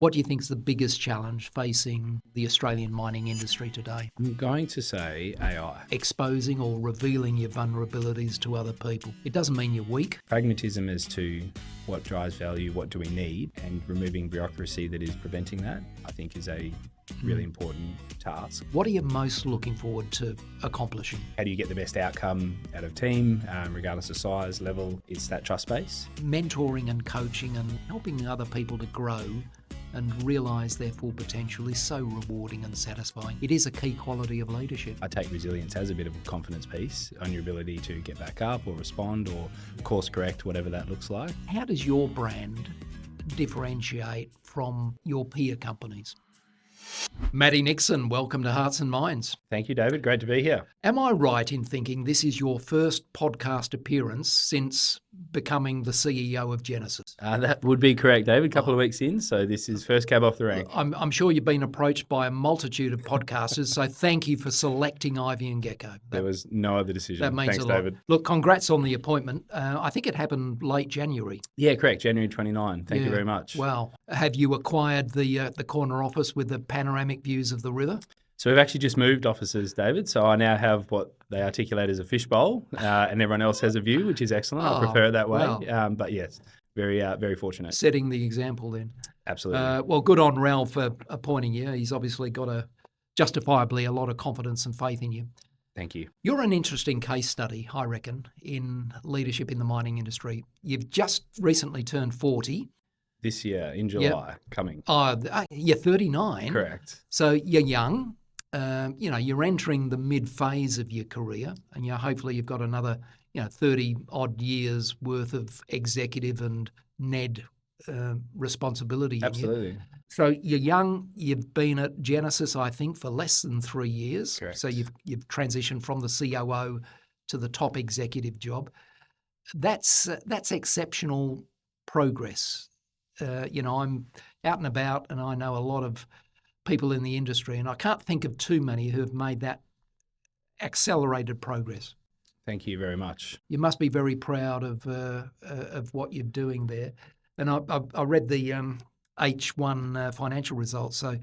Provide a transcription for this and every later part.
What do you think is the biggest challenge facing the Australian mining industry today? I'm going to say AI. Exposing or revealing your vulnerabilities to other people. It doesn't mean you're weak. Pragmatism as to what drives value, what do we need, and removing bureaucracy that is preventing that, I think is a really important task. What are you most looking forward to accomplishing? How do you get the best outcome out of team, regardless of size, level? It's that trust base. Mentoring and coaching and helping other people to grow and realise their full potential is so rewarding and satisfying. It is a key quality of leadership. I take resilience as a bit of a confidence piece on your ability to get back up or respond or course correct, whatever that looks like. How does your brand differentiate from your peer companies? Matt Nixon, welcome to Hearts and Minds. Thank you, David. Great to be here. Am I right in thinking this is your first podcast appearance since becoming the CEO of Genesis? That would be correct, David. A couple of weeks in, so this is first cab off the rank. I'm sure you've been approached by a multitude of podcasters, so thank you for selecting Ivy and Gecko. There was no other decision. That means Thanks, a lot. David. Look, congrats on the appointment. I think it happened late January. Yeah, correct. January 29. Thank you very much. Wow. Have you acquired the corner office with the panoramic views of the river? So we've actually just moved offices, David. So I now have what they articulate as a fishbowl, and everyone else has a view, which is excellent. I prefer it that way. Wow. But yes, very fortunate. Setting the example then. Absolutely. Well, good on Ralph for appointing you. He's obviously got justifiably a lot of confidence and faith in you. Thank you. You're an interesting case study, I reckon, in leadership in the mining industry. You've just recently turned 40. This year, in July, coming. You're 39. Correct. So you're young. You're entering the mid-phase of your career, and hopefully you've got another 30-odd years worth of executive and NED responsibility. Absolutely. In you. So you're young. You've been at Genesis, I think, for less than 3 years. Correct. So you've transitioned from the COO to the top executive job. That's exceptional progress. I'm out and about, and I know a lot of people in the industry, and I can't think of too many who have made that accelerated progress. Thank you very much. You must be very proud of what you're doing there. And I read the H1 financial results. So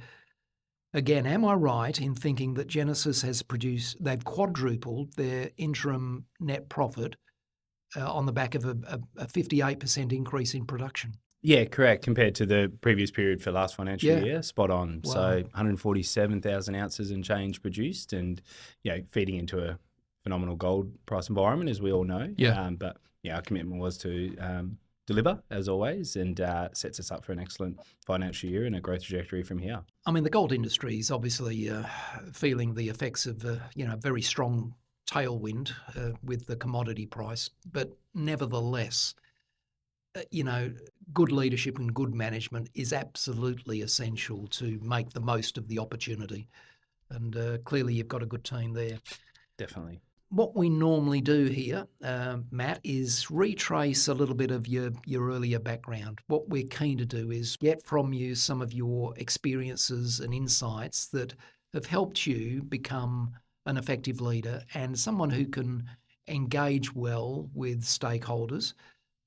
again, am I right in thinking that Genesis they've quadrupled their interim net profit on the back of a 58% increase in production? Yeah, correct. Compared to the previous period for last financial year, spot on. Wow. So 147,000 ounces and change produced, and feeding into a phenomenal gold price environment, as we all know. Yeah. But our commitment was to deliver, as always, and sets us up for an excellent financial year and a growth trajectory from here. I mean, the gold industry is obviously feeling the effects of very strong tailwind with the commodity price, but nevertheless, good leadership and good management is absolutely essential to make the most of the opportunity. And clearly you've got a good team there. Definitely. What we normally do here, Matt, is retrace a little bit of your earlier background. What we're keen to do is get from you some of your experiences and insights that have helped you become an effective leader and someone who can engage well with stakeholders,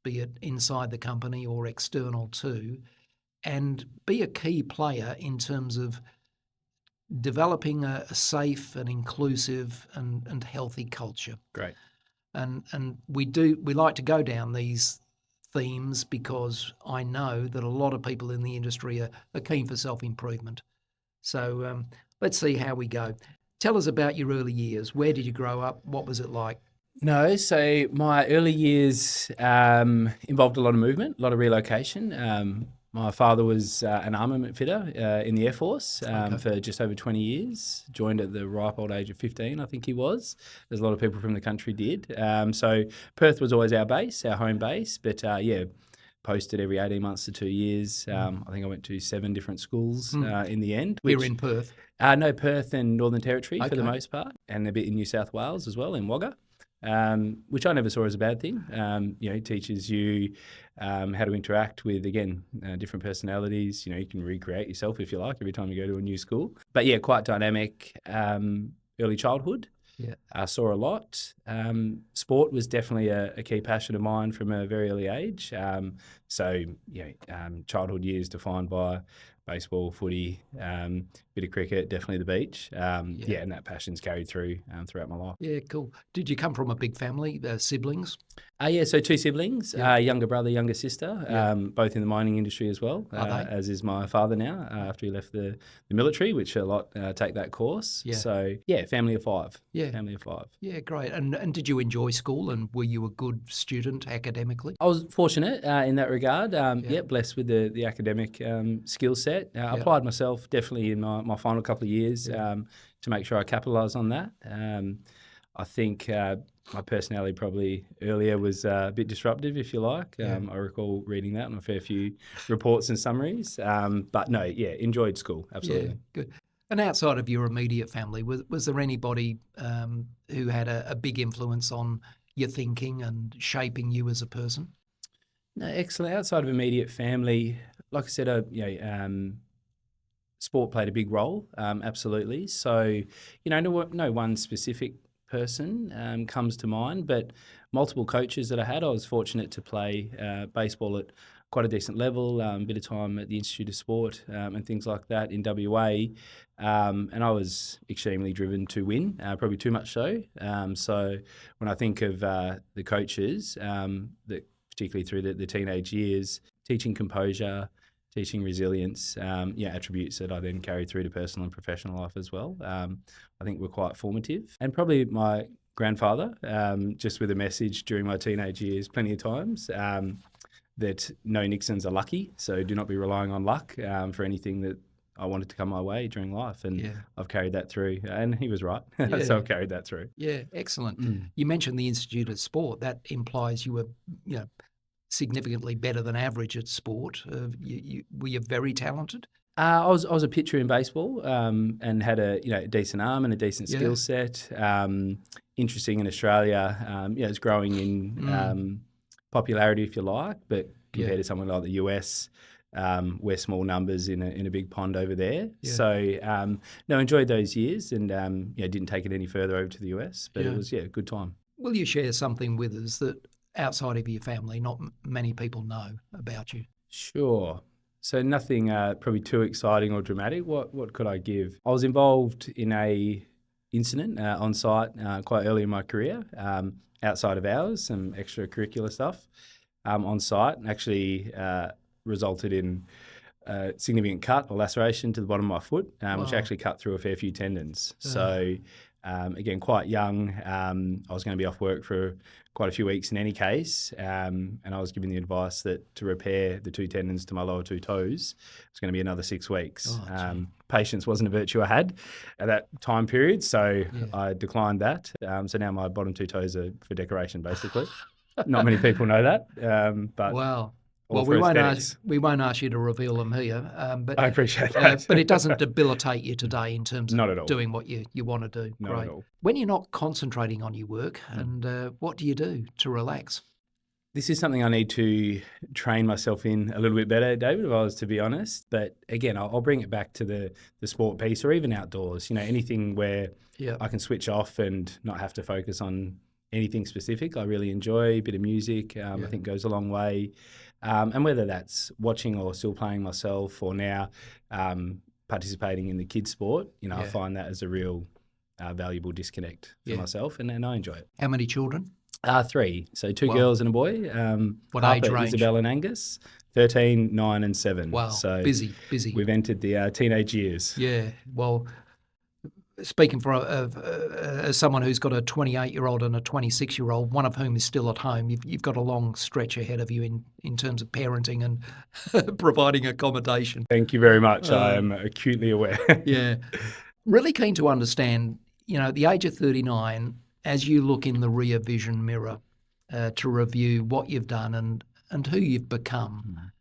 be it inside the company or external too, and be a key player in terms of developing a safe and inclusive and healthy culture. Great. And we like to go down these themes because I know that a lot of people in the industry are keen for self-improvement. So let's see how we go. Tell us about your early years. Where did you grow up? What was it like? No, so my early years involved a lot of movement, a lot of relocation. My father was an armament fitter in the Air Force for just over 20 years, joined at the ripe old age of 15, I think he was, as a lot of people from the country did. So Perth was always our base, our home base, but posted every 18 months to 2 years. I think I went to 7 different schools in the end. We're in Perth? No, Perth and Northern Territory for the most part, and a bit in New South Wales as well, in Wagga. Which I never saw as a bad thing. It teaches you how to interact with, again, different personalities. You can recreate yourself, if you like, every time you go to a new school. But yeah, quite dynamic early childhood. Yeah. I saw a lot. Sport was definitely a key passion of mine from a very early age. Childhood years defined by baseball, footy, bit of cricket, definitely the beach. And that passion's carried through throughout my life. Yeah, cool. Did you come from a big family, siblings? So 2 siblings, younger brother, younger sister, both in the mining industry as well, as is my father now, after he left the military, which a lot take that course. Yeah. So, family of 5. Yeah. Family of 5. Yeah, great. And did you enjoy school, and were you a good student academically? I was fortunate in that regard. Blessed with the academic skill set. Applied myself definitely in my final couple of years to make sure I capitalised on that. I think my personality probably earlier was a bit disruptive, if you like. I recall reading that on a fair few reports and summaries. Enjoyed school, absolutely. Yeah, good. And outside of your immediate family, was there anybody who had a big influence on your thinking and shaping you as a person? No, excellent. Outside of immediate family, like I said, sport played a big role, absolutely. So, no one specific person comes to mind, but multiple coaches that I had. I was fortunate to play baseball at quite a decent level, a bit of time at the Institute of Sport and things like that in WA. And I was extremely driven to win, probably too much so. So when I think of the coaches, that particularly through the teenage years, teaching composure, teaching resilience, attributes that I then carried through to personal and professional life as well. I think were quite formative. And probably my grandfather, just with a message during my teenage years plenty of times, that no Nixons are lucky, so do not be relying on luck for anything that I wanted to come my way during life. And I've carried that through, and he was right. So I've carried that through. Yeah, excellent. You mentioned the Institute of Sport. That implies you were, significantly better than average at sport. Were you very talented? I was a pitcher in baseball and had a decent arm and a decent skill set. Interesting in Australia, it's growing in popularity, if you like, but compared to someone like the US, we're small numbers in a big pond over there. Yeah. So enjoyed those years and didn't take it any further over to the US, but it was a good time. Will you share something with us that outside of your family not many people know about you? Sure. So nothing probably too exciting or dramatic. What could I give? I was involved in a incident on site quite early in my career, outside of hours, some extracurricular stuff on site, and actually resulted in a significant cut or laceration to the bottom of my foot, which actually cut through a fair few tendons. So again, quite young. I was going to be off work for quite a few weeks in any case, and I was given the advice that to repair the 2 tendons to my lower 2 toes, it's going to be another 6 weeks. Patience wasn't a virtue I had at that time period, so I declined that. So now my bottom 2 toes are for decoration, basically. Not many people know that, but wow. Well, we won't ask you to reveal them here, but I appreciate that. But it doesn't debilitate you today in terms Not of at all. doing what you want to do. Not at all. When you're not concentrating on your work, and what do you do to relax? This is something I need to train myself in a little bit better, David, if I was to be honest. But again, I'll bring it back to the sport piece or even outdoors. Anything where I can switch off and not have to focus on anything specific. I really enjoy a bit of music. I think goes a long way. And whether that's watching or still playing myself or now participating in the kids' sport, I find that as a real valuable disconnect for myself, and I enjoy it. How many children? 3. So 2 girls and a boy. What Harper, age range? Isabel and Angus, 13, 9 and 7. Wow, so busy. We've entered the teenage years. Yeah, well, speaking for as someone who's got a 28-year-old and a 26-year-old, one of whom is still at home, you've got a long stretch ahead of you in terms of parenting and providing accommodation. Thank you very much. I am acutely aware. Yeah. Really keen to understand, at the age of 39, as you look in the rear vision mirror to review what you've done and who you've become,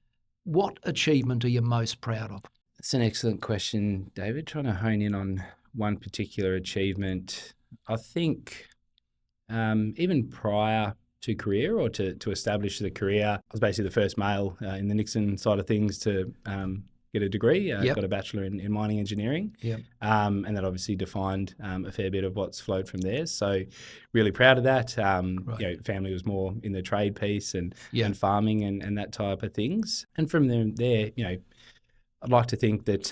what achievement are you most proud of? That's an excellent question, David. Trying to hone in on one particular achievement. I think even prior to career or to establish the career, I was basically the first male in the Nixon side of things to get a degree. Got a bachelor in mining engineering. And that obviously defined a fair bit of what's flowed from there. So really proud of that. Family was more in the trade piece and farming and that type of things. And from there, I'd like to think that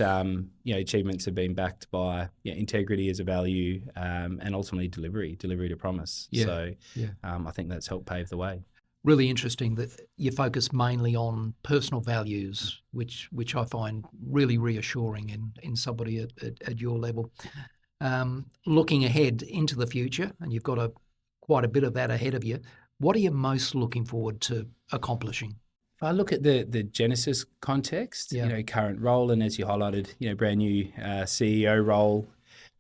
achievements have been backed by integrity as a value, and ultimately delivery to promise. Yeah, So yeah. I think that's helped pave the way. Really interesting that you focus mainly on personal values, which I find really reassuring in somebody at your level. Looking ahead into the future, and you've got quite a bit of that ahead of you, what are you most looking forward to accomplishing? If I look at the Genesis context, Yeah. current role, and as you highlighted, brand new CEO role,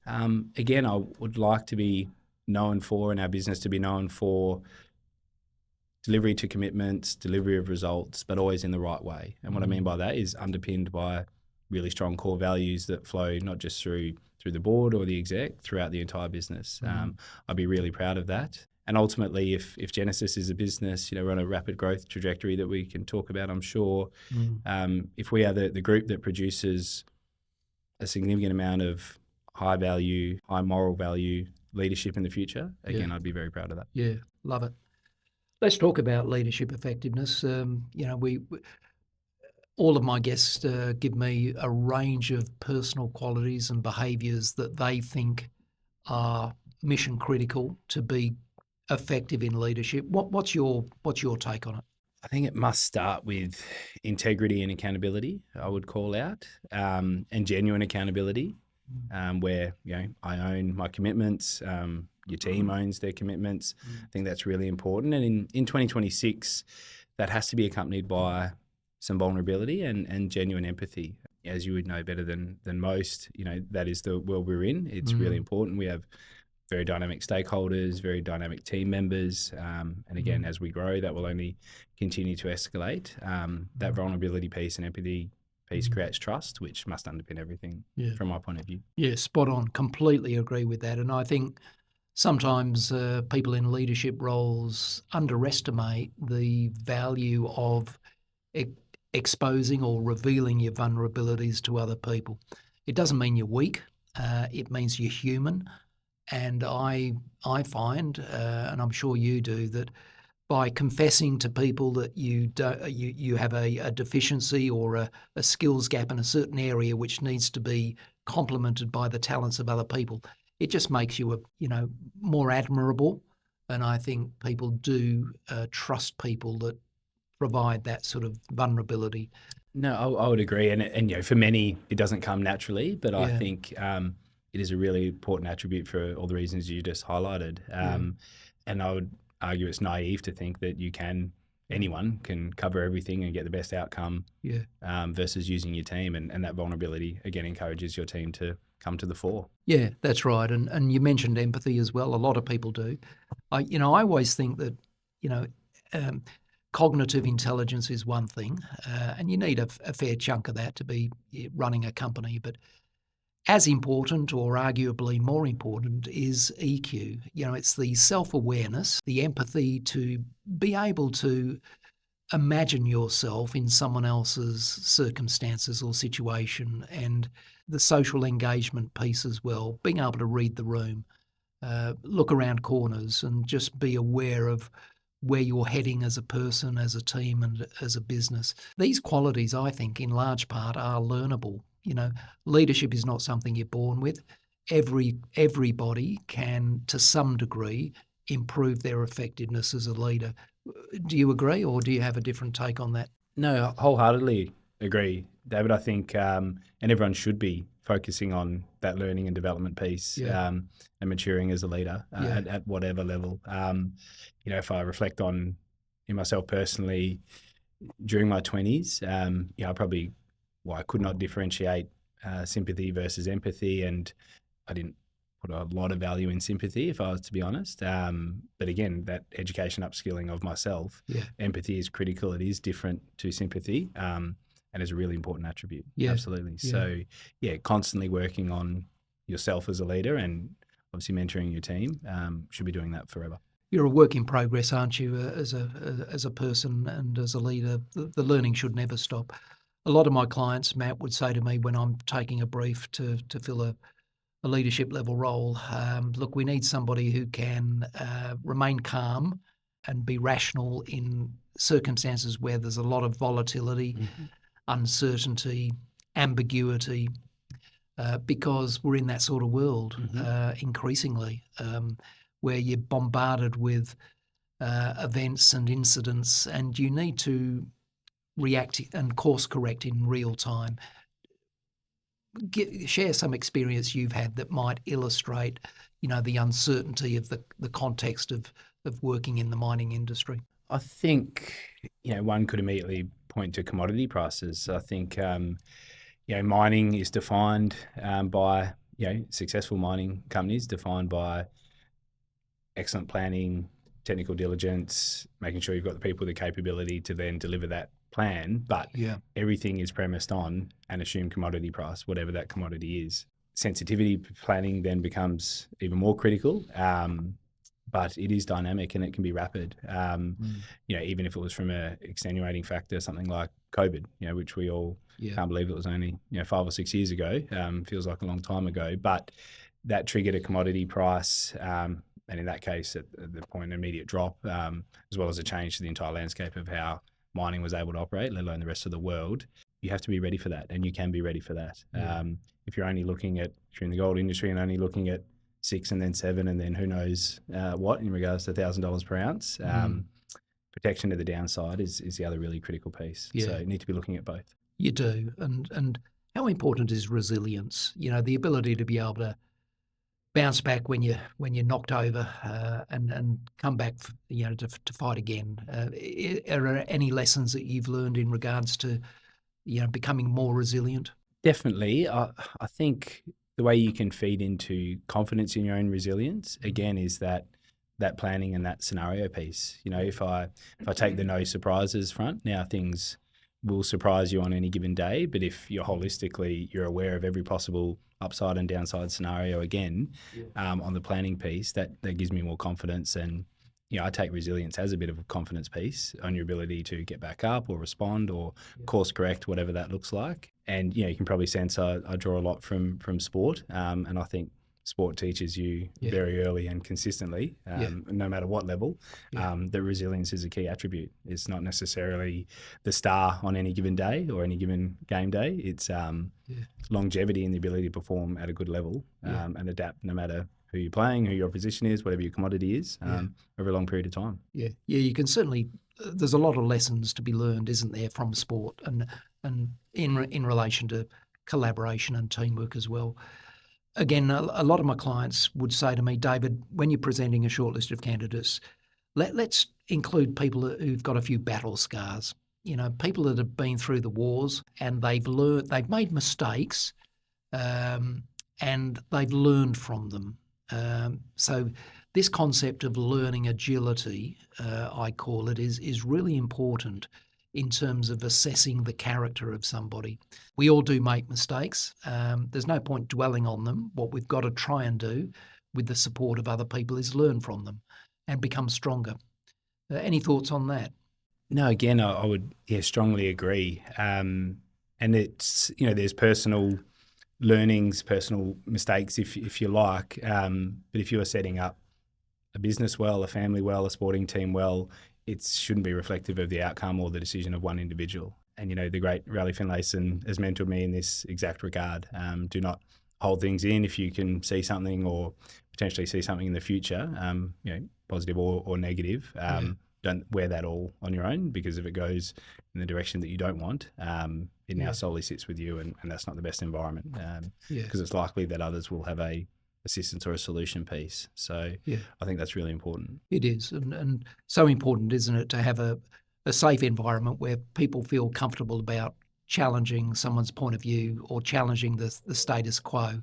again, I would like to be known for, and our business to be known for, delivery to commitments, delivery of results, but always in the right way. And what I mean by that is underpinned by really strong core values that flow not just through the board or the exec, throughout the entire business. I'd be really proud of that. And ultimately, if Genesis is a business, we're on a rapid growth trajectory that we can talk about, I'm sure. If we are the group that produces a significant amount of high value, high moral value leadership in the future, again, I'd be very proud of that. Yeah, love it. Let's talk about leadership effectiveness. We all of my guests give me a range of personal qualities and behaviours that they think are mission critical to be effective in leadership. What's your take on it? I think it must start with integrity and accountability, I would call out, and genuine accountability, where I own my commitments, your team owns their commitments. I think that's really important. And in 2026, that has to be accompanied by some vulnerability and genuine empathy. As you would know better than most, that is the world we're in. It's really important. We have very dynamic stakeholders, very dynamic team members. And again, as we grow, that will only continue to escalate. That vulnerability piece and empathy piece creates trust, which must underpin everything from my point of view. Yeah, spot on. Completely agree with that. And I think sometimes people in leadership roles underestimate the value of exposing or revealing your vulnerabilities to other people. It doesn't mean you're weak. It means you're human. And I find, and I'm sure you do, that by confessing to people that you have a deficiency or a skills gap in a certain area which needs to be complemented by the talents of other people, it just makes you more admirable. And I think people do trust people that provide that sort of vulnerability. No, I would agree. And for many, it doesn't come naturally, but I think it is a really important attribute for all the reasons you just highlighted. And I would argue it's naive to think that anyone can cover everything and get the best outcome versus using your team. And that vulnerability, again, encourages your team to come to the fore. Yeah, that's right. And you mentioned empathy as well. A lot of people do. I always think that, cognitive intelligence is one thing, and you need a fair chunk of that to be running a company. But as important, or arguably more important, is EQ. It's the self-awareness, the empathy to be able to imagine yourself in someone else's circumstances or situation, and the social engagement piece as well, being able to read the room, look around corners and just be aware of where you're heading as a person, as a team, and as a business. These qualities, I think, in large part are learnable. Leadership is not something you're born with. Everybody can, to some degree, improve their effectiveness as a leader. Do you agree, or do you have a different take on that? No, wholeheartedly agree, David. I think, and everyone should be focusing on that learning and development piece, and maturing as a leader at whatever level. If I reflect on myself personally, during my 20s, I could not differentiate sympathy versus empathy, and I didn't put a lot of value in sympathy, if I was to be honest. But again, that education upskilling of myself, empathy is critical. It is different to sympathy, and is a really important attribute. Yeah. Absolutely. So, constantly working on yourself as a leader, and obviously mentoring your team. Should be doing that forever. You're a work in progress, aren't you, as a person and as a leader? The learning should never stop. A lot of my clients, Matt, would say to me when I'm taking a brief to fill a leadership level role, look, we need somebody who can remain calm and be rational in circumstances where there's a lot of volatility, uncertainty, ambiguity, because we're in that sort of world increasingly, where you're bombarded with events and incidents, and you need to react and course correct in real time. Share some experience you've had that might illustrate, the uncertainty of the context of working in the mining industry. I think, one could immediately point to commodity prices. I think, mining is defined by, successful mining companies defined by excellent planning, technical diligence, making sure you've got the people, the capability to then deliver that plan. But everything is premised on an assumed commodity price, whatever that commodity is. Sensitivity planning then becomes even more critical. But it is dynamic and it can be rapid. Even if it was from a extenuating factor, something like COVID, which we all can't believe it was only 5 or 6 years ago. Feels like a long time ago, but that triggered a commodity price, and in that case, at the point, an immediate drop, as well as a change to the entire landscape of how mining was able to operate, let alone the rest of the world. You have to be ready for that, and you can be ready for that. If you're only looking at, if you're in the gold industry and only looking at 6 and then 7 and then who knows what in regards to $1,000 per ounce. Protection to the downside is the other really critical piece. So you need to be looking at both. You do. And how important is resilience? The ability to be able to bounce back when you're knocked over and come back, to fight again. Are there any lessons that you've learned in regards to, becoming more resilient? Definitely. I think the way you can feed into confidence in your own resilience, again, is that planning and that scenario piece. If I take the no surprises front, now things will surprise you on any given day, but if you're you're aware of every possible upside and downside scenario again, on the planning piece, that gives me more confidence. And I take resilience as a bit of a confidence piece on your ability to get back up or respond or course correct, whatever that looks like. And you can probably sense I draw a lot from sport, and I think sport teaches you very early and consistently, no matter what level, that resilience is a key attribute. It's not necessarily the star on any given day or any given game day. It's longevity and the ability to perform at a good level and adapt no matter who you're playing, who your opposition is, whatever your commodity is, over a long period of time. Yeah, you can certainly. There's a lot of lessons to be learned, isn't there, from sport and in relation to collaboration and teamwork as well. Again, a lot of my clients would say to me, David, when you're presenting a short list of candidates, let's include people who've got a few battle scars. People that have been through the wars and they've made mistakes, and they've learned from them. So this concept of learning agility, I call it, is really important in terms of assessing the character of somebody. We all do make mistakes. There's no point dwelling on them. What we've got to try and do with the support of other people is learn from them and become stronger. Any thoughts on that? No, again, I would strongly agree. And it's, there's personal learnings, personal mistakes, if you like. But if you are setting up a business well, a family well, a sporting team well, it shouldn't be reflective of the outcome or the decision of one individual. And, the great Raleigh Finlayson has mentored me in this exact regard. Do not hold things in. If you can see something or potentially see something in the future, positive or negative, don't wear that all on your own, because if it goes in the direction that you don't want, it now solely sits with you, and that's not the best environment, because it's likely that others will have a assistance or a solution piece. So I think that's really important. It is, and so important, isn't it, to have a safe environment where people feel comfortable about challenging someone's point of view or challenging the status quo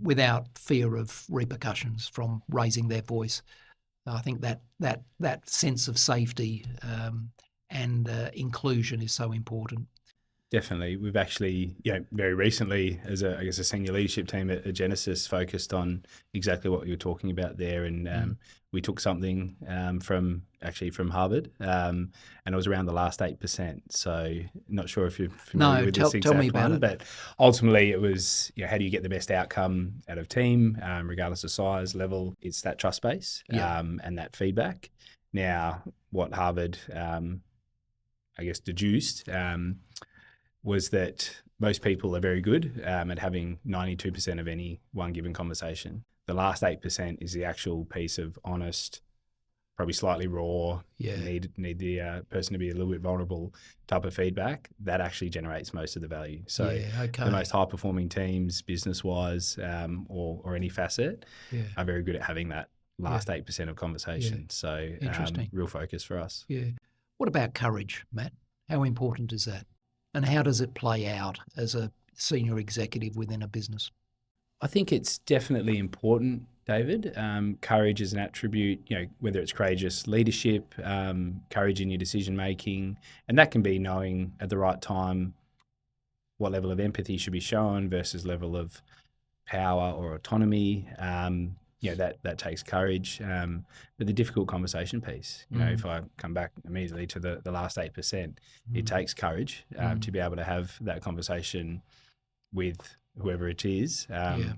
without fear of repercussions from raising their voice. I think that sense of safety and inclusion is so important. Definitely. We've actually, very recently, as a senior leadership team at Genesis, focused on exactly what you were talking about there. And we took something from Harvard, and it was around the last 8%. So not sure if you're familiar with this exact tell me about it. But ultimately it was, how do you get the best outcome out of team, regardless of size, level? It's that trust base and that feedback. Now, what Harvard, deduced was that most people are very good at having 92% of any one given conversation. The last 8% is the actual piece of honest, probably slightly raw, need the person to be a little bit vulnerable type of feedback that actually generates most of the value. So the most high performing teams, business wise, or any facet, are very good at having that last 8% of conversation. So Interesting. Real focus for us. Yeah. What about courage, Matt? How important is that? And how does it play out as a senior executive within a business? I think it's definitely important, David. Courage is an attribute, whether it's courageous leadership, courage in your decision making, and that can be knowing at the right time what level of empathy should be shown versus level of power or autonomy. That takes courage. But the difficult conversation piece, if I come back immediately to the last 8%, it takes courage to be able to have that conversation with whoever it is,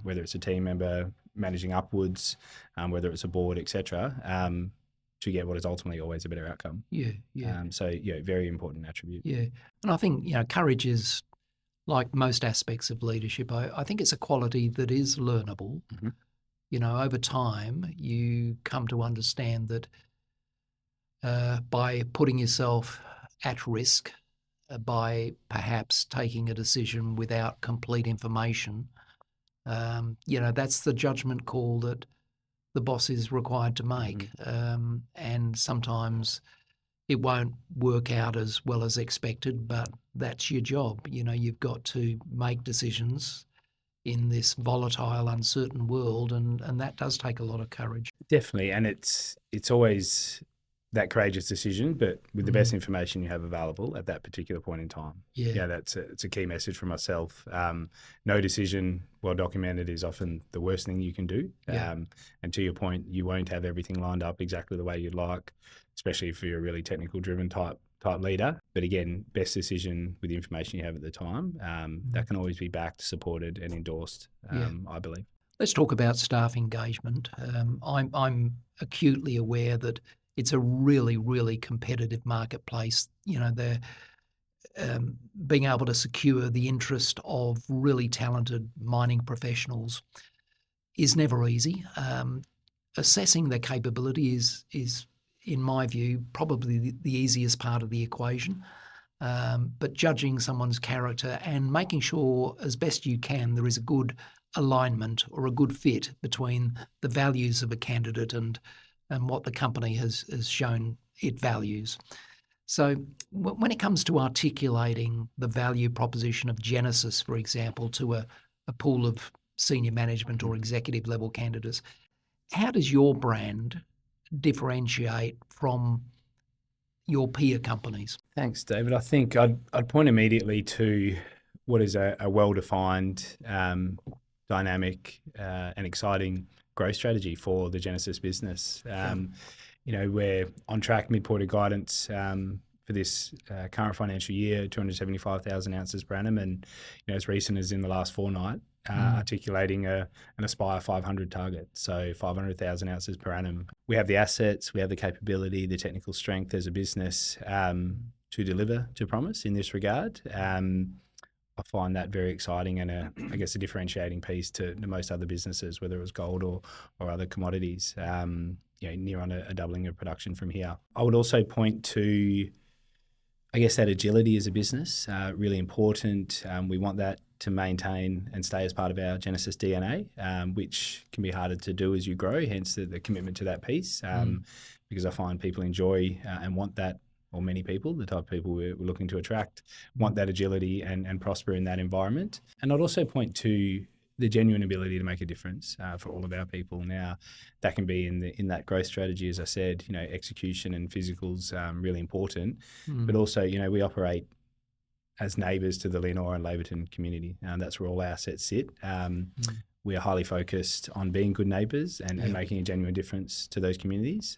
whether it's a team member managing upwards, whether it's a board, etc., to get what is ultimately always a better outcome. Very important attribute. Yeah. And I think, courage is, like most aspects of leadership, I think it's a quality that is learnable. Mm-hmm. Over time, you come to understand that by putting yourself at risk, by perhaps taking a decision without complete information, that's the judgment call that the boss is required to make. And sometimes it won't work out as well as expected, but that's your job. You've got to make decisions in this volatile, uncertain world, and that does take a lot of courage. Definitely, and it's always that courageous decision, but with the best information you have available at that particular point in time. It's a key message for myself. No decision well documented is often the worst thing you can do. And to your point, you won't have everything lined up exactly the way you'd like, especially if you're a really technical driven type leader. But again, best decision with the information you have at the time, that can always be backed, supported and endorsed, I believe. Let's talk about staff engagement. I'm acutely aware that it's a really, really competitive marketplace. They're being able to secure the interest of really talented mining professionals is never easy. Assessing their capability is, in my view, probably the easiest part of the equation. But judging someone's character and making sure as best you can there is a good alignment or a good fit between the values of a candidate and what the company has shown it values. So when it comes to articulating the value proposition of Genesis, for example, to a pool of senior management or executive level candidates, how does your brand differentiate from your peer companies? Thanks, David. I think I'd point immediately to what is a well-defined, dynamic and exciting growth strategy for the Genesis business. We're on track, midpoint of guidance for this current financial year, 275,000 ounces per annum, and as recent as in the last fortnight, articulating an Aspire 500 target, so 500,000 ounces per annum. We have the assets, we have the capability, the technical strength as a business to deliver to promise in this regard. I find that very exciting and a differentiating piece to most other businesses, whether it was gold or other commodities, near on a doubling of production from here. I would also point to, that agility as a business, really important. We want that to maintain and stay as part of our Genesis DNA, which can be harder to do as you grow, hence the commitment to that piece, because I find people enjoy and want that, or many people, the type of people we're looking to attract, want that agility and prosper in that environment. And I'd also point to the genuine ability to make a difference for all of our people. Now, that can be in that growth strategy, as I said, execution and physical's really important, but also, we operate as neighbours to the Leonora and Laverton community. That's where all our assets sit. We are highly focused on being good neighbours and making a genuine difference to those communities.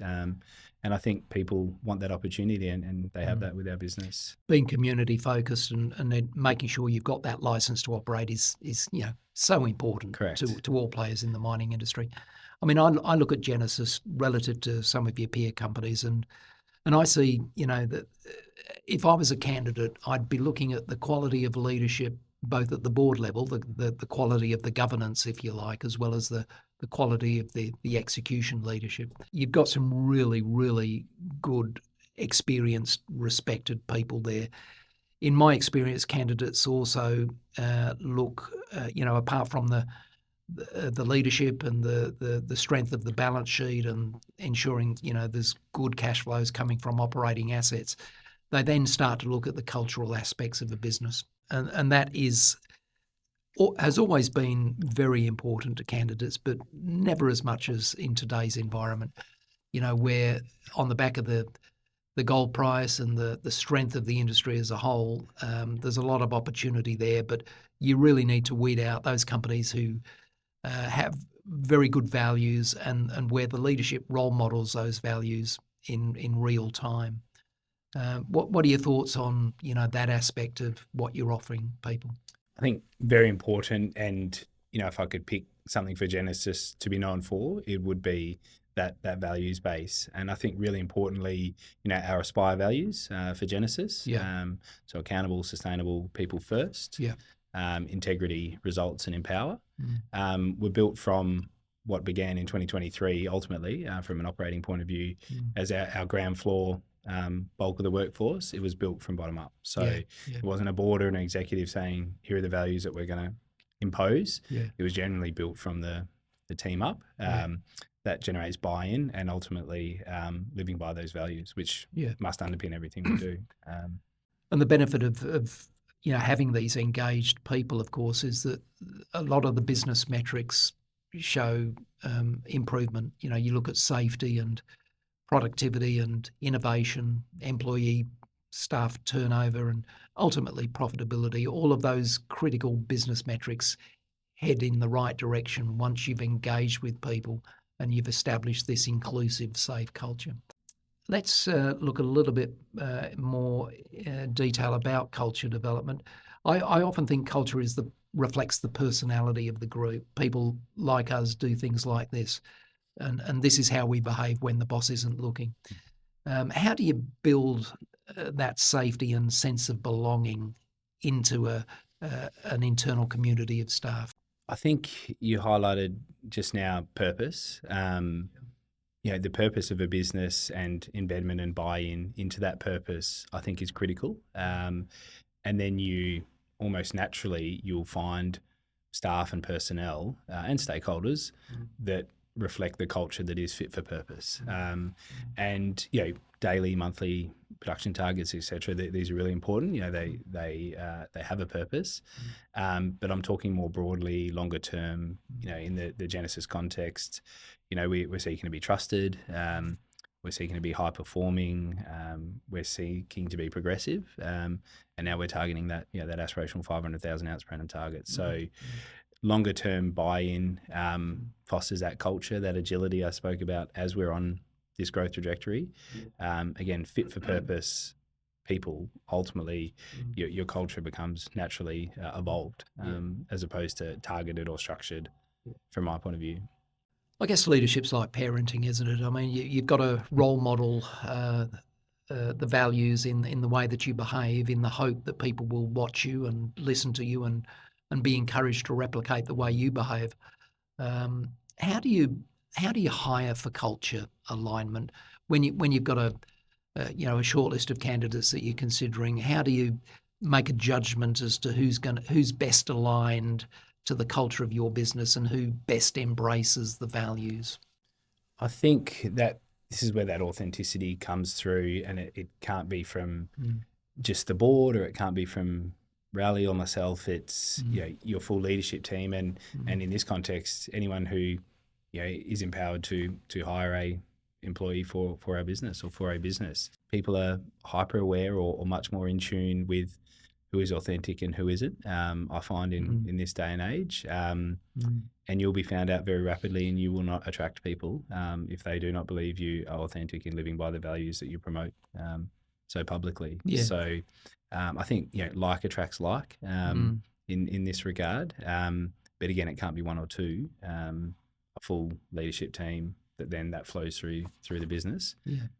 And I think people want that opportunity and they have that with our business. Being community focused and then making sure you've got that licence to operate is so important. Correct. To all players in the mining industry. I mean, I look at Genesis relative to some of your peer companies and I see, that if I was a candidate, I'd be looking at the quality of leadership both at the board level, the quality of the governance, if you like, as well as the quality of the execution leadership. You've got some really, really good, experienced, respected people there. In my experience, candidates also look, apart from the leadership and the strength of the balance sheet and ensuring, there's good cash flows coming from operating assets, they then start to look at the cultural aspects of the business. And that has always been very important to candidates, but never as much as in today's environment, where on the back of the gold price and the strength of the industry as a whole, there's a lot of opportunity there, but you really need to weed out those companies who have very good values and where the leadership role models those values in real time. What are your thoughts on that aspect of what you're offering people? I think very important, and if I could pick something for Genesis to be known for, it would be that values base. And I think really importantly, our Aspire values for Genesis. Yeah. So accountable, sustainable, people first. Yeah. Integrity, results, and empower. Were built from what began in 2023, ultimately, from an operating point of view, as our ground floor bulk of the workforce. It was built from bottom up. So it wasn't a board or an executive saying, here are the values that we're going to impose. Yeah. It was generally built from the team up. That generates buy-in and ultimately living by those values, which must underpin everything we do. And the benefit of having these engaged people, of course, is that a lot of the business metrics show improvement. You look at safety and productivity and innovation, employee staff turnover, and ultimately profitability. All of those critical business metrics head in the right direction once you've engaged with people and you've established this inclusive, safe culture. Let's look a little bit more detail about culture development. I often think culture reflects the personality of the group. People like us do things like this, and this is how we behave when the boss isn't looking. How do you build that safety and sense of belonging into an internal community of staff? I think you highlighted just now purpose. The purpose of a business and embedment and buy-in into that purpose, I think, is critical. And then you almost naturally, you'll find staff and personnel and stakeholders that reflect the culture that is fit for purpose. And daily, monthly production targets, etc. These are really important. They have a purpose. But I'm talking more broadly, longer term. In the Genesis context, we're seeking to be trusted. We're seeking to be high performing. We're seeking to be progressive. And now we're targeting that that aspirational 500,000 ounce per annum target. So longer term buy-in fosters that culture, that agility I spoke about as we're on this growth trajectory. Again, fit for purpose people, ultimately your culture becomes naturally evolved as opposed to targeted or structured from my point of view. I guess leadership's like parenting, isn't it? I mean, you've got to role model the values in the way that you behave, in the hope that people will watch you and listen to you and be encouraged to replicate the way you behave. How do you hire for culture alignment when you've got a short list of candidates that you're considering? How do you make a judgment as to who's best aligned to the culture of your business and who best embraces the values? I think that this is where that authenticity comes through, and it can't be from just the board, or it can't be from Rally or myself. It's your full leadership team, and in this context, anyone who is empowered to hire a employee for our business or for a business. People are hyper aware or much more in tune with who is authentic and who isn't. I find in this day and age, and you'll be found out very rapidly, and you will not attract people if they do not believe you are authentic in living by the values that you promote so publicly. Yeah. So I think like attracts like in this regard. But again, it can't be one or two. A full leadership team that flows through the business.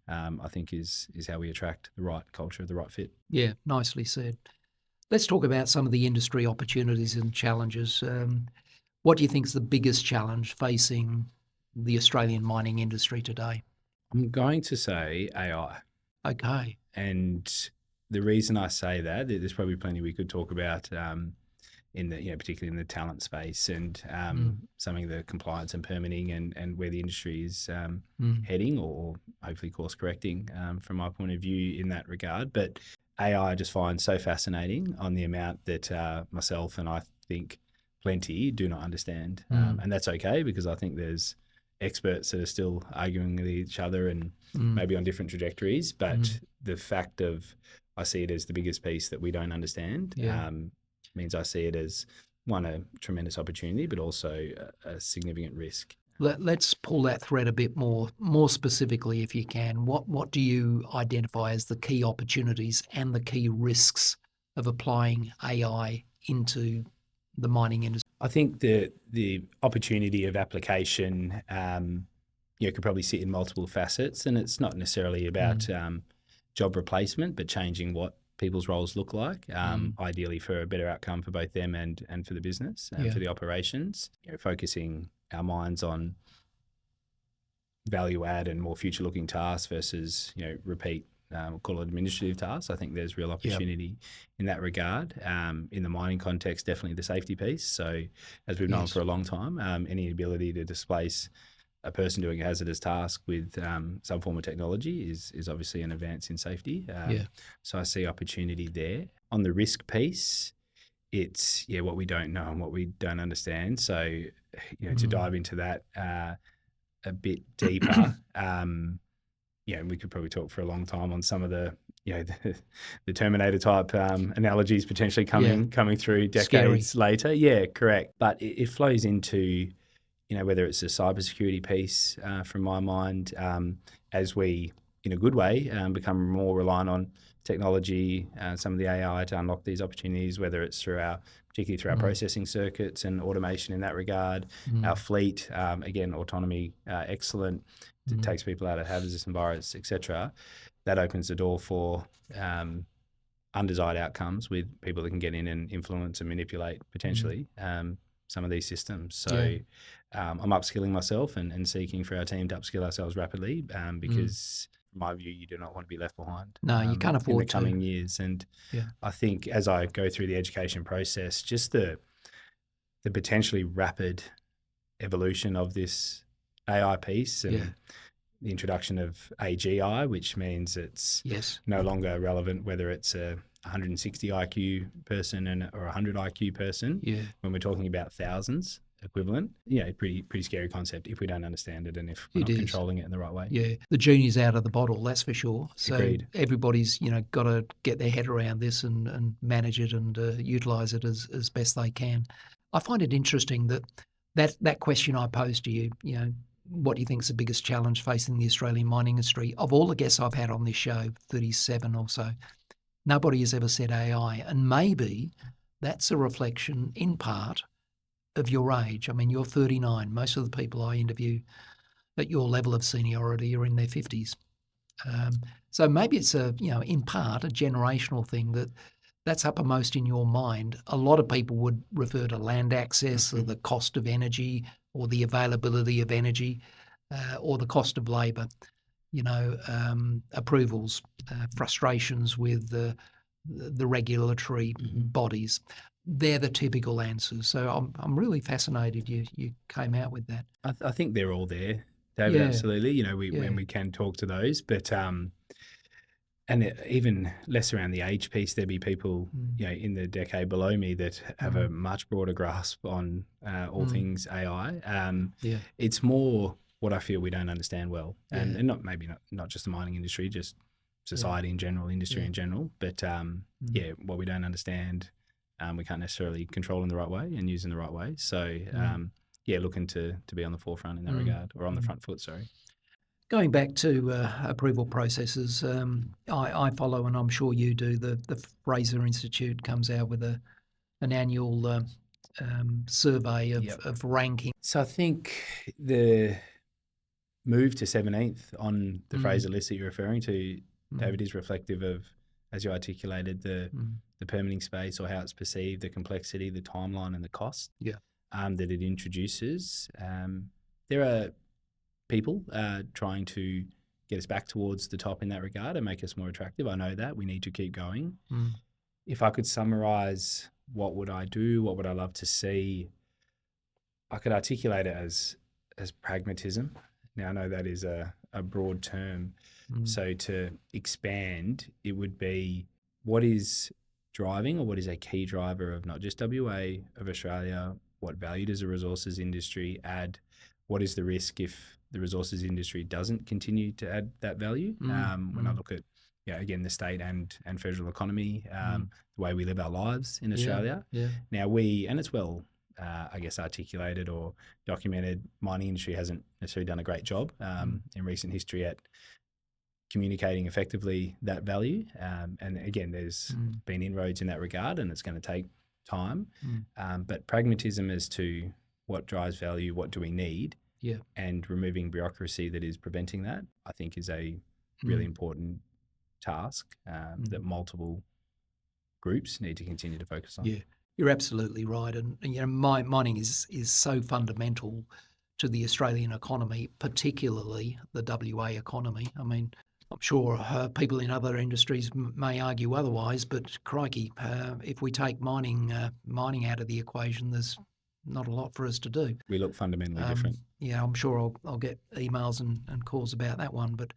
I think is how we attract the right culture, the right fit. Yeah, nicely said. Let's talk about some of the industry opportunities and challenges. What do you think is the biggest challenge facing the Australian mining industry today? I'm going to say AI. Okay. And the reason I say that, there's probably plenty we could talk about in the, particularly in the talent space and some of the compliance and permitting and where the industry is heading or hopefully course correcting from my point of view in that regard. But AI I just find so fascinating on the amount that myself and I think plenty do not understand. And that's okay because I think there's experts that are still arguing with each other and maybe on different trajectories. But the fact of I see it as the biggest piece that we don't understand means I see it as one, a tremendous opportunity, but also a significant risk. Let's pull that thread a bit more specifically, if you can. What do you identify as the key opportunities and the key risks of applying AI into the mining industry? I think the opportunity of application, could probably sit in multiple facets, and it's not necessarily about job replacement, but changing what people's roles look like, ideally for a better outcome for both them and for the business and for the operations. Focusing our minds on value add and more future looking tasks versus repeat we'll call it administrative tasks. I think there's real opportunity in that regard. In the mining context, definitely the safety piece. So as we've known for a long time, any ability to displace a person doing a hazardous task with some form of technology is obviously an advance in safety. So I see opportunity there. On the risk piece, it's what we don't know and what we don't understand. So to dive into that a bit deeper, we could probably talk for a long time on some of the the Terminator type analogies potentially coming through decades later. Yeah, correct. But it flows into whether it's a cybersecurity piece from my mind, as we, in a good way, become more reliant on technology, some of the AI to unlock these opportunities, whether it's particularly through our processing circuits and automation in that regard, our fleet, again, autonomy, excellent. It takes people out of hazardous environments, etc. That opens the door for undesired outcomes with people that can get in and influence and manipulate potentially some of these systems. So I'm upskilling myself and seeking for our team to upskill ourselves rapidly because, from my view, you do not want to be left behind. No, you can't afford in the coming years. And I think as I go through the education process, just the potentially rapid evolution of this AI piece and the introduction of AGI, which means it's no longer relevant whether it's a 160 IQ person or a 100 IQ person. When we're talking about thousands equivalent, pretty scary concept if we don't understand it and if we're not controlling it in the right way. Yeah, the genie's out of the bottle, that's for sure. So Agreed. everybody's got to get their head around this and manage it and utilise it as best they can. I find it interesting that question I posed to you, what do you think is the biggest challenge facing the Australian mining industry? Of all the guests I've had on this show, 37 or so, nobody has ever said AI. And maybe that's a reflection, in part, of your age. I mean, you're 39. Most of the people I interview at your level of seniority are in their 50s. So maybe it's in part, a generational thing that's uppermost in your mind. A lot of people would refer to land access or the cost of energy or the availability of energy or the cost of labour, approvals, frustrations with the regulatory bodies. They're the typical answers. So I'm really fascinated you came out with that. I think they're all there, David, absolutely. When we can talk to those, but and even less around the age piece, there'd be people, in the decade below me that have a much broader grasp on all things AI. It's more what I feel we don't understand well, and not just the mining industry, just society in general, industry in general. But what we don't understand, we can't necessarily control in the right way and use in the right way. So looking to be on the forefront in that regard, or on the front foot. Sorry. Going back to approval processes, I follow, and I'm sure you do, the Fraser Institute comes out with an annual survey of ranking. So I think the move to 17th on the Fraser list that you're referring to, David, is reflective of as you articulated, the permitting space or how it's perceived, the complexity, the timeline, and the cost that it introduces. There are people trying to get us back towards the top in that regard and make us more attractive. I know that we need to keep going. If I could summarize, what would I do? What would I love to see? I could articulate it as pragmatism. Now, I know that is a broad term. So to expand, it would be what is driving, or what is a key driver of not just WA, of Australia? What value does the resources industry add? What is the risk if the resources industry doesn't continue to add that value? When I look at, again, the state and federal economy, the way we live our lives in Australia. Now and it's well, I guess, articulated or documented, mining industry hasn't necessarily done a great job in recent history at communicating effectively that value. And again, there's been inroads in that regard, and it's going to take time. But pragmatism as to what drives value, what do we need, and removing bureaucracy that is preventing that, I think is a really important task that multiple groups need to continue to focus on. Yeah, you're absolutely right. And mining is so fundamental to the Australian economy, particularly the WA economy. I mean, I'm sure people in other industries may argue otherwise, but crikey, if we take mining out of the equation, there's not a lot for us to do. We look fundamentally different. Yeah, I'm sure I'll get emails and calls about that one. But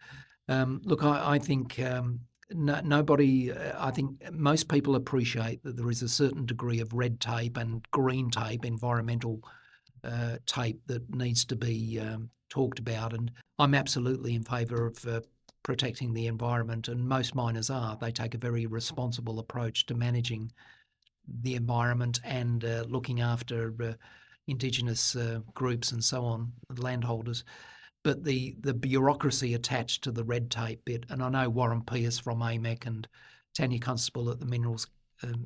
look, I think nobody, I think most people appreciate that there is a certain degree of red tape and green tape, environmental tape that needs to be talked about. And I'm absolutely in favour of protecting the environment, and most miners are. They take a very responsible approach to managing the environment and looking after Indigenous groups and so on, landholders. But the bureaucracy attached to the red tape bit, and I know Warren Pearce from AMEC and Tanya Constable at the Minerals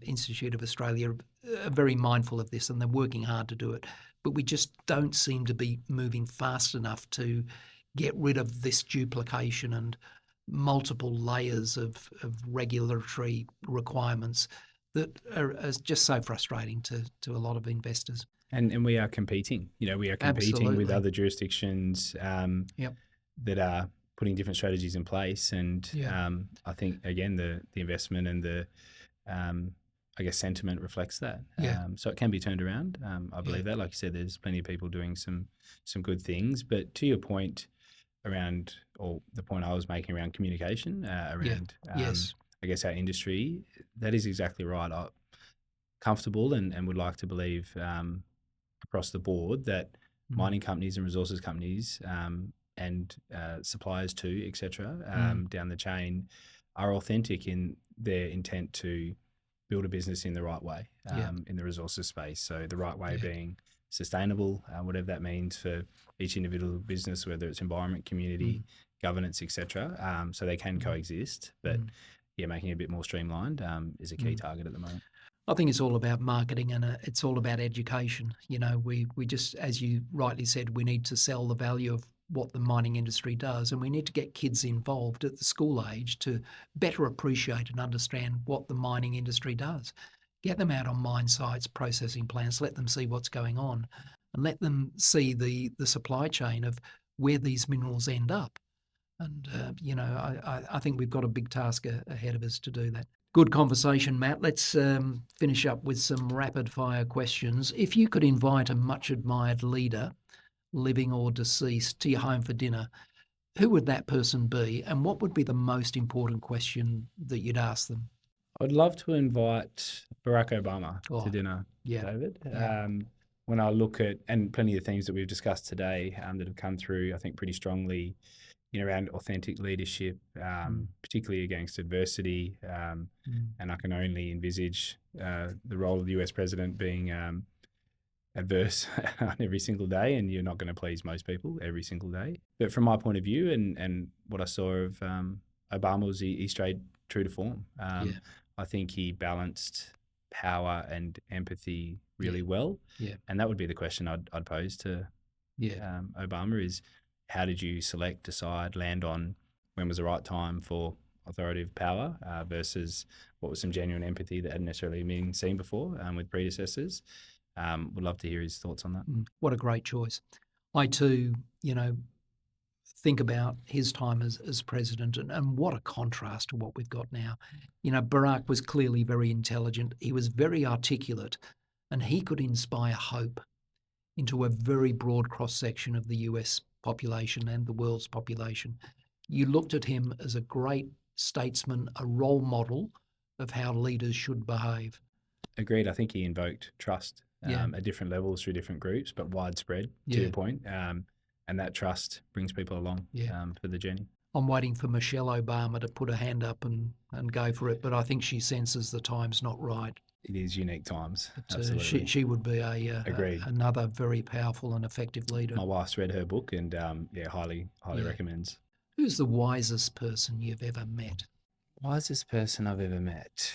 Institute of Australia are very mindful of this, and they're working hard to do it. But we just don't seem to be moving fast enough to get rid of this duplication and multiple layers of regulatory requirements that are just so frustrating to a lot of investors. And we are competing. We are competing with other jurisdictions that are putting different strategies in place. And I think, again, the investment and the, I guess, sentiment reflects that. So it can be turned around. I believe that. Like you said, there's plenty of people doing some good things. But to your point around, or the point I was making around communication, around, I guess, our industry, that is exactly right. I'm comfortable and would like to believe across the board that mining companies and resources companies and suppliers too, et cetera, down the chain are authentic in their intent to build a business in the right way in the resources space. So the right way being sustainable, whatever that means for each individual business, whether it's environment, community, governance, et cetera. So they can coexist, but making it a bit more streamlined is a key target at the moment. I think it's all about marketing, and it's all about education. We just, as you rightly said, we need to sell the value of what the mining industry does, and we need to get kids involved at the school age to better appreciate and understand what the mining industry does. Get them out on mine sites, processing plants, let them see what's going on, and let them see the supply chain of where these minerals end up. And, I think we've got a big task ahead of us to do that. Good conversation, Matt. Let's finish up with some rapid-fire questions. If you could invite a much-admired leader, living or deceased, to your home for dinner, who would that person be, and what would be the most important question that you'd ask them? I'd love to invite Barack Obama to dinner, David. When I look at, and plenty of things that we've discussed today that have come through, I think pretty strongly, around authentic leadership, particularly against adversity. And I can only envisage the role of the US president being adverse on every single day, and you're not going to please most people every single day. But from my point of view and what I saw of Obama was he stayed true to form. I think he balanced power and empathy really well. And that would be the question I'd pose to Obama is, how did you select, decide, land on when was the right time for authoritative power versus what was some genuine empathy that hadn't necessarily been seen before with predecessors. Would love to hear his thoughts on that. What a great choice. I too, think about his time as president and what a contrast to what we've got now. Barack was clearly very intelligent. He was very articulate, and he could inspire hope into a very broad cross-section of the US population and the world's population. You looked at him as a great statesman, a role model of how leaders should behave. Agreed. I think he invoked trust at different levels through different groups, but widespread, to your point. And that trust brings people along for the journey. I'm waiting for Michelle Obama to put her hand up and go for it, but I think she senses the time's not right. It is unique times. But, absolutely. She would be another very powerful and effective leader. My wife's read her book and highly recommends. Who's the wisest person you've ever met? Wisest person I've ever met?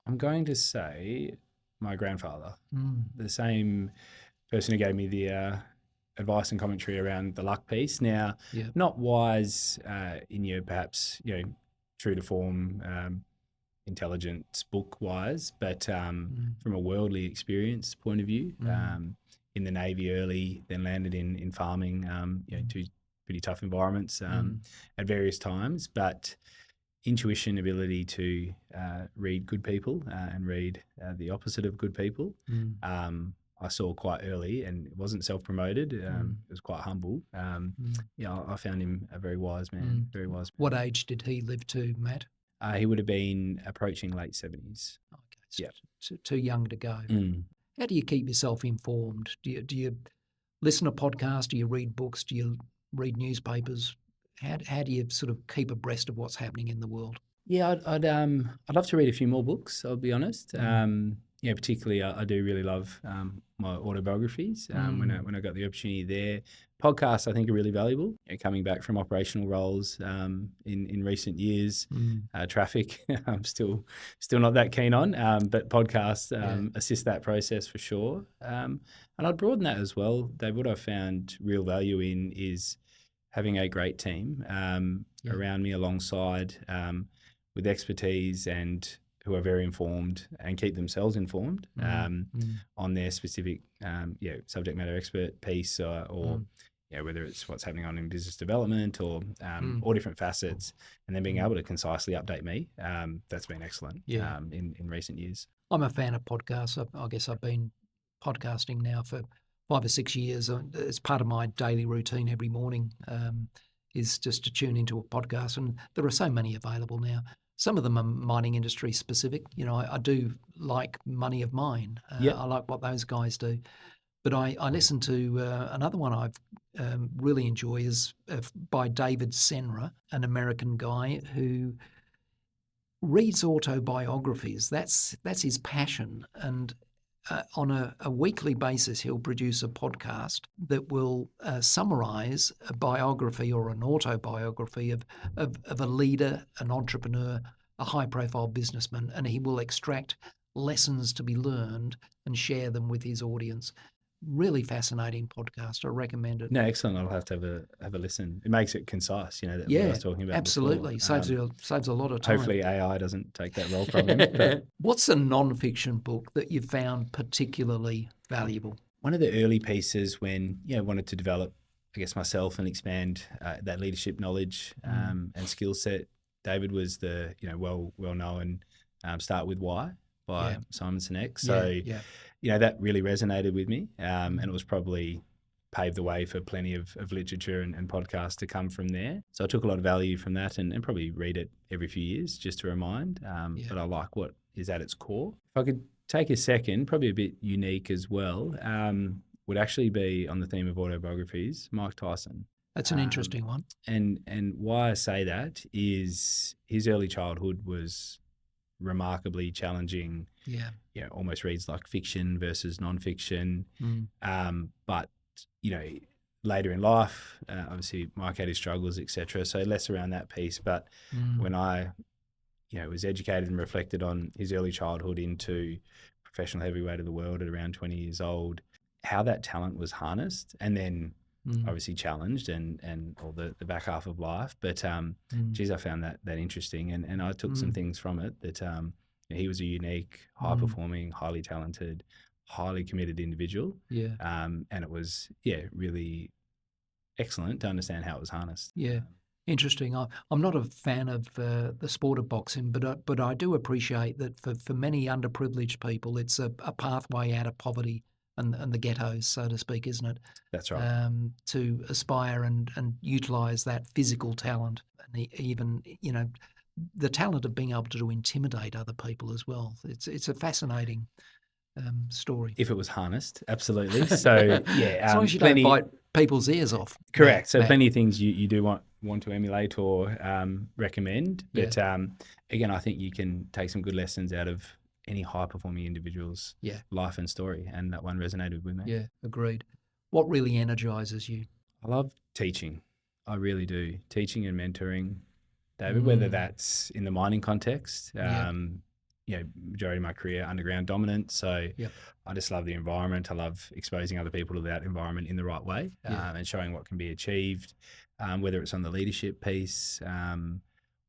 I'm going to say my grandfather, the same person who gave me the advice and commentary around the luck piece. Now, not wise in your perhaps true to form intelligence book wise, but from a worldly experience point of view. In the Navy early, then landed in farming. Two pretty tough environments at various times, but intuition, ability to read good people and read the opposite of good people. I saw quite early, and it wasn't self-promoted. It was quite humble. I found him a very wise man, very wise man. What age did he live to, Matt? He would have been approaching late 70s. Okay, so too young to go. How do you keep yourself informed? Do you listen to podcasts? Do you read books? Do you read newspapers? How do you sort of keep abreast of what's happening in the world? Yeah, I'd love to read a few more books, I'll be honest. Particularly I do really love my autobiographies when I got the opportunity there. Podcasts I think are really valuable. Coming back from operational roles in recent years, traffic I'm still not that keen on, but podcasts assist that process for sure. And I'd broaden that as well. Dave, what I've found real value in is having a great team around me alongside with expertise and who are very informed and keep themselves informed on their specific subject matter expert piece or whether it's what's happening on in business development or all different facets, and then being able to concisely update me. That's been excellent in recent years. I'm a fan of podcasts. I guess I've been podcasting now for 5 or 6 years. It's part of my daily routine every morning is just to tune into a podcast, and there are so many available now. Some of them are mining industry specific. I do like Money of Mine. I like what those guys do. But I listen to another one I've really enjoy is by David Senra, an American guy who reads autobiographies. That's his passion. And on a weekly basis, he'll produce a podcast that will summarize a biography or an autobiography of a leader, an entrepreneur, a high-profile businessman, and he will extract lessons to be learned and share them with his audience. Really fascinating podcast. I recommend it. No, excellent. I'll have to have a listen. It makes it concise, that I was talking about absolutely. before. Saves a lot of time. Hopefully AI doesn't take that role from him. But what's a non-fiction book that you found particularly valuable? One of the early pieces when I wanted to develop, I guess, myself and expand that leadership knowledge and skill set, David was the well known Start With Why by Simon Sinek. So that really resonated with me, and it was probably paved the way for plenty of literature and podcasts to come from there. So I took a lot of value from that and probably read it every few years just to remind. But I like what is at its core. If I could take a second, probably a bit unique as well, would actually be on the theme of autobiographies, Mike Tyson. That's an interesting one. And why I say that is his early childhood was remarkably challenging. Almost reads like fiction versus non-fiction. But later in life, obviously Mike had his struggles, etc. So less around that piece. But when I was educated and reflected on his early childhood into professional heavyweight of the world at around 20 years old, how that talent was harnessed and then obviously challenged and all the back half of life. But geez, I found that interesting, and I took some things from it that he was a unique, high performing, highly talented, highly committed individual. Yeah. And it was really excellent to understand how it was harnessed. Yeah. Interesting. I'm not a fan of the sport of boxing, but I do appreciate that for many underprivileged people, it's a pathway out of poverty and the ghettos, so to speak, isn't it? That's right. To aspire and utilise that physical talent, and even the talent of being able to intimidate other people as well. It's a fascinating story. If it was harnessed, absolutely. So as long as you don't bite people's ears off. Correct. So Matt. plenty of things you do want to emulate or recommend. But again, I think you can take some good lessons out of any high performing individual's life and story, and that one resonated with me. Yeah, agreed. What really energizes you? I love teaching. I really do. Teaching and mentoring, David, whether that's in the mining context, majority of my career underground dominant. So I just love the environment. I love exposing other people to that environment in the right way and showing what can be achieved, whether it's on the leadership piece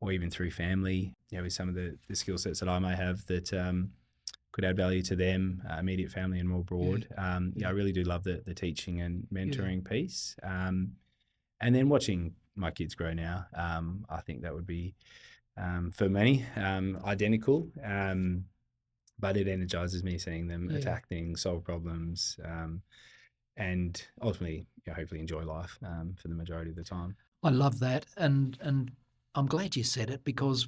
or even through family, with some of the skill sets that I may have that could add value to them, immediate family and more broad. I really do love the teaching and mentoring piece. And then watching my kids grow now, I think that would be, for many, identical. But it energizes me seeing them attack things, solve problems, and ultimately, hopefully enjoy life for the majority of the time. I love that. And I'm glad you said it, because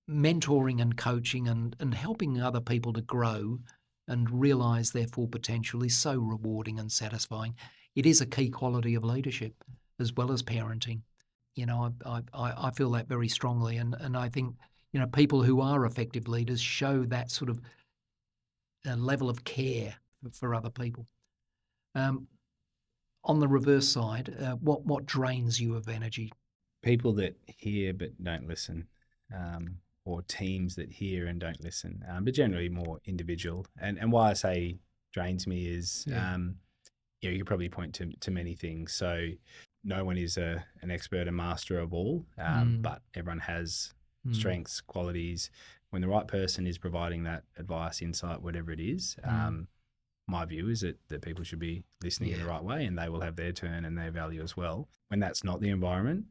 mentoring and coaching and helping other people to grow and realise their full potential is so rewarding and satisfying. It is a key quality of leadership as well as parenting. I feel that very strongly, and I think people who are effective leaders show that sort of level of care for other people. On the reverse side, what drains you of energy? People that hear but don't listen, or teams that hear and don't listen, but generally more individual. And why I say drains me is, you could probably point to many things. So no one is an expert and master of all, but everyone has strengths, qualities. When the right person is providing that advice, insight, whatever it is, my view is that people should be listening in the right way, and they will have their turn and their value as well. When that's not the environment,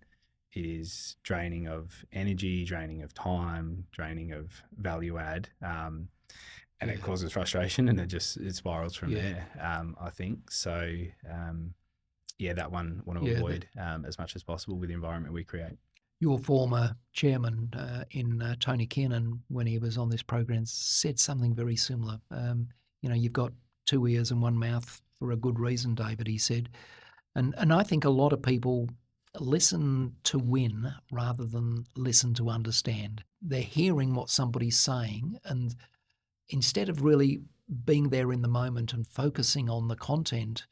it is draining of energy, draining of time, draining of value add, and it causes frustration, and it spirals from there, I think. So, that one want to avoid as much as possible with the environment we create. Your former chairman in Tony Kiernan, when he was on this program, said something very similar. You've got 2 ears and 1 mouth for a good reason, David, he said. And I think a lot of people listen to win rather than listen to understand. They're hearing what somebody's saying, and instead of really being there in the moment and focusing on the content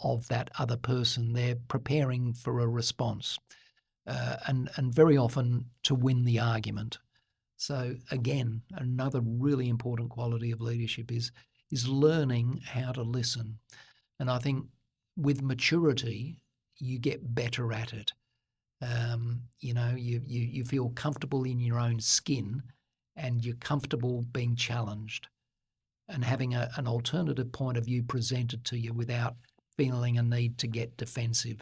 of that other person, they're preparing for a response, and very often to win the argument. So again, another really important quality of leadership is learning how to listen. And I think with maturity, you get better at it. You feel comfortable in your own skin, and you're comfortable being challenged and having an alternative point of view presented to you without feeling a need to get defensive.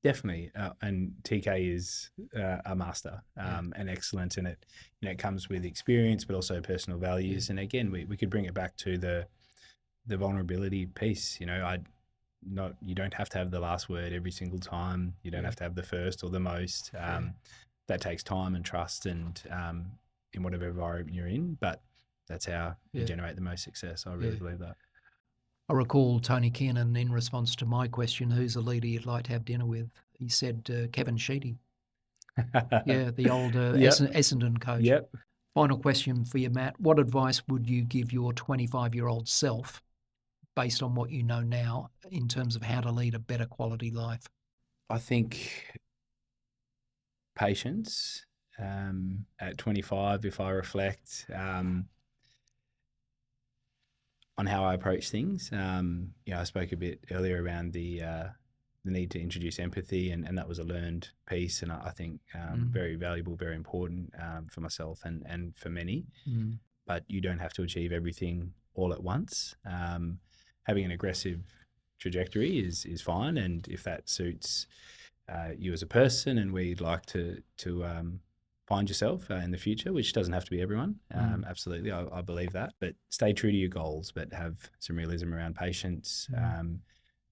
Definitely, and TK is a master and excellent, and it comes with experience, but also personal values. And again, we could bring it back to the vulnerability piece. You don't have to have the last word every single time. You don't have to have the first or the most. That takes time and trust, and in whatever environment you're in. But that's how you generate the most success. I really believe that. I recall Tony Kiernan, in response to my question, who's a leader you'd like to have dinner with? He said Kevin Sheedy. The old Essendon coach. Yep. Final question for you, Matt. What advice would you give your 25-year-old self, based on what you know now, in terms of how to lead a better quality life? I think patience. At 25, if I reflect on how I approach things, I spoke a bit earlier around the the need to introduce empathy, and that was a learned piece, and I think very valuable, very important for myself and for many. But you don't have to achieve everything all at once. Having an aggressive trajectory is fine, and if that suits you as a person, and where you'd like to find yourself in the future, which doesn't have to be everyone. Absolutely, I believe that. But stay true to your goals, but have some realism around patience.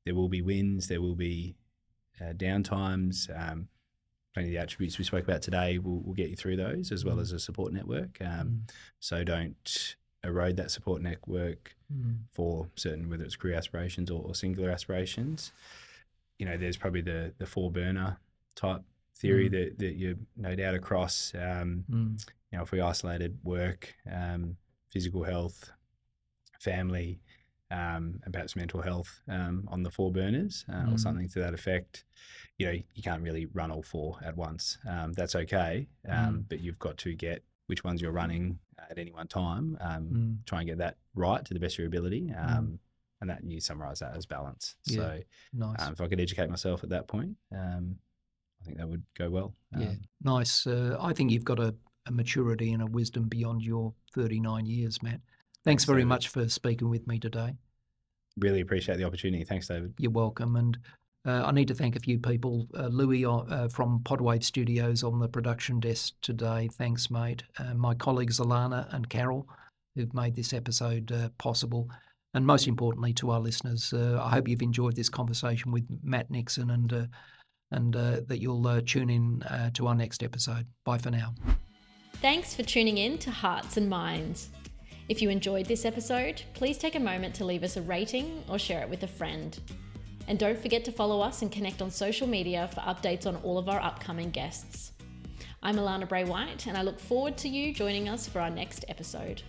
There will be wins, there will be downtimes. Plenty of the attributes we spoke about today will get you through those, as well as a support network. So don't erode that support network for certain, whether it's career aspirations or singular aspirations. You know, there's probably the 4-burner type theory that you're no doubt across. You know, if we isolated work, physical health, family, and perhaps mental health on the 4 burners or something to that effect, you know, you can't really run all 4 at once. That's okay, but you've got to get which ones you're running at any one time. Try and get that right to the best of your ability, and that you summarise that as balance. Yeah, so, nice. If I could educate myself at that point, I think that would go well. Nice. I think you've got a maturity and a wisdom beyond your 39 years, Matt. Thanks very much for speaking with me today. Really appreciate the opportunity. Thanks, David. You're welcome. And I need to thank a few people. Louis from Podwave Studios on the production desk today. Thanks, mate. My colleagues Alana and Carol, who've made this episode possible. And most importantly to our listeners, I hope you've enjoyed this conversation with Matt Nixon, and that you'll tune in to our next episode. Bye for now. Thanks for tuning in to Hearts and Minds. If you enjoyed this episode, please take a moment to leave us a rating or share it with a friend. And don't forget to follow us and connect on social media for updates on all of our upcoming guests. I'm Alana Bray-White, and I look forward to you joining us for our next episode.